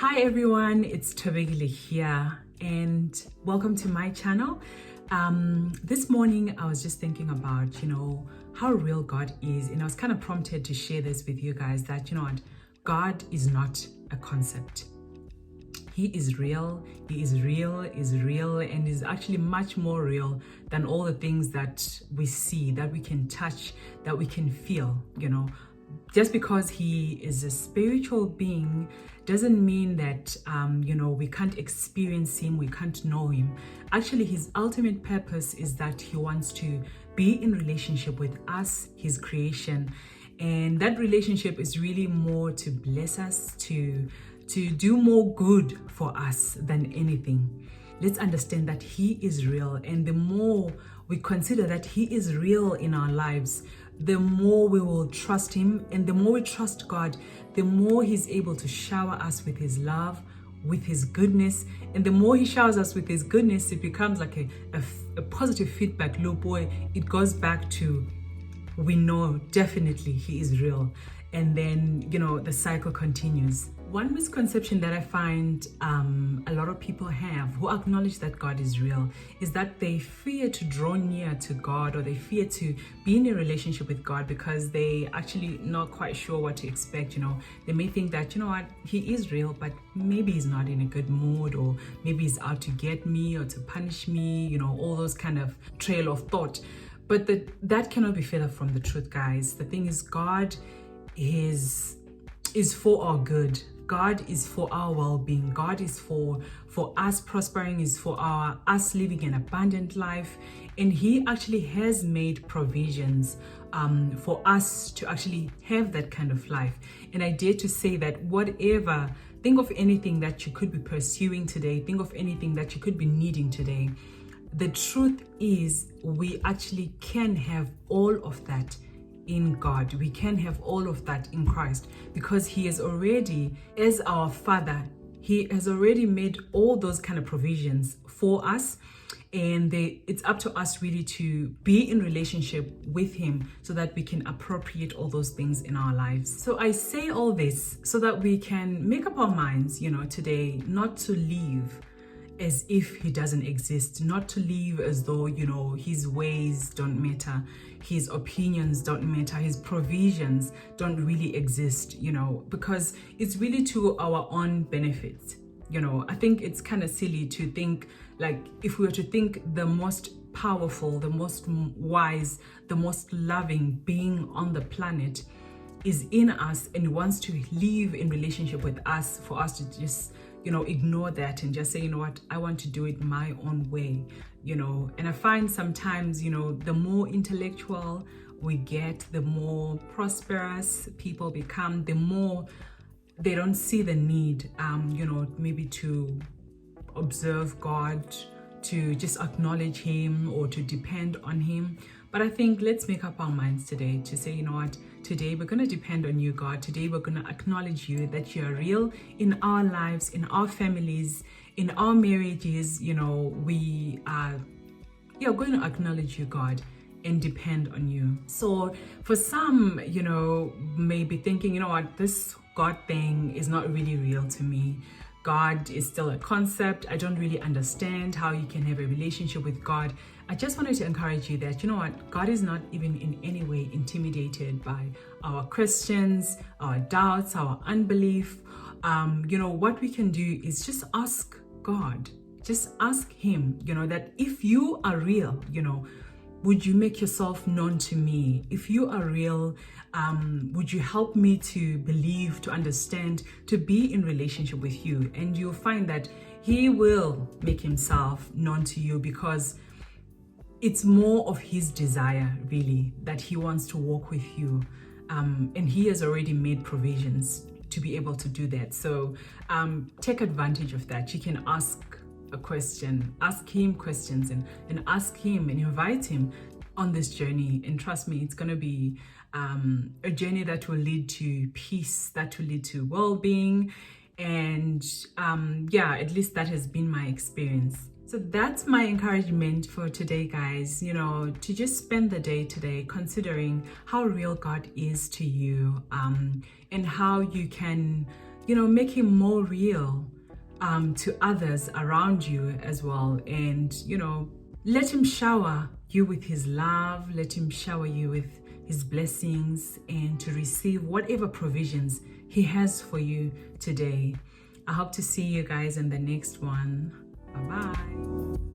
Hi everyone, it's Thobekile here and welcome to my channel. This morning I was just thinking about, how real God is, and I was kind of prompted to share this with you guys that, God is not a concept. He is real, is real, and is actually much more real than all the things that we see, that we can touch, that we can feel, Just because he is a spiritual being doesn't mean that, we can't experience him, we can't know him. Actually, his ultimate purpose is that he wants to be in relationship with us, his creation. And that relationship is really more to bless us, to do more good for us than anything. Let's understand that he is real, and the more we consider that he is real in our lives, the more we will trust him, and the more we trust God, the more he's able to shower us with his love, with his goodness. And the more he showers us with his goodness, it becomes like a positive feedback loop where it goes back to, we know definitely he is real. And then, the cycle continues. One misconception that I find a lot of people have who acknowledge that God is real is that they fear to draw near to God, or they fear to be in a relationship with God because they actually not quite sure what to expect. They may think that, he is real, but maybe he's not in a good mood, or maybe he's out to get me or to punish me, all those kind of trail of thought. But that cannot be further from the truth, guys. The thing is, God is for our good. God is for our well-being. God is for us prospering, is for us living an abundant life. And he actually has made provisions for us to actually have that kind of life. And I dare to say that think of anything that you could be pursuing today, think of anything that you could be needing today. The truth is, we actually can have all of that in God. We can have all of that in Christ, because he is already, as our Father, he has already made all those kind of provisions for us. And it's up to us really to be in relationship with him so that we can appropriate all those things in our lives. So I say all this so that we can make up our minds, today, not to live as if he doesn't exist, not to live as though, his ways don't matter, his opinions don't matter, his provisions don't really exist, because it's really to our own benefit. I think it's kind of silly to think, like, if we were to think the most powerful, the most wise, the most loving being on the planet is in us and wants to live in relationship with us, for us to just ignore that and just say, what, I want to do it my own way, and I find sometimes, the more intellectual we get, the more prosperous people become, the more they don't see the need, maybe to observe God, to just acknowledge him, or to depend on him. But I think let's make up our minds today to say, today we're going to depend on you, God. Today we're going to acknowledge you, that you are real in our lives, in our families, in our marriages. We are going to acknowledge you, God, and depend on you. So for some, may be thinking, this God thing is not really real to me. God is still a concept. I don't really understand how you can have a relationship with God. I just wanted to encourage you that, God is not even in any way intimidated by our questions, our doubts, our unbelief. What we can do is just ask God, just ask him, that if you are real, would you make yourself known to me? If you are real, would you help me to believe, to understand, to be in relationship with you? And you'll find that he will make himself known to you, because it's more of his desire, really, that he wants to walk with you. And he has already made provisions to be able to do that. So take advantage of that. You can ask a question, ask him questions, and ask him and invite him on this journey. And trust me, it's going to be a journey that will lead to peace, that will lead to well-being. And at least that has been my experience. So that's my encouragement for today, guys, to just spend the day today considering how real God is to you, and how you can make him more real to others around you as well. And, let him shower you with his love, let him shower you with his blessings, and to receive whatever provisions he has for you today. I hope to see you guys in the next one. Bye-bye.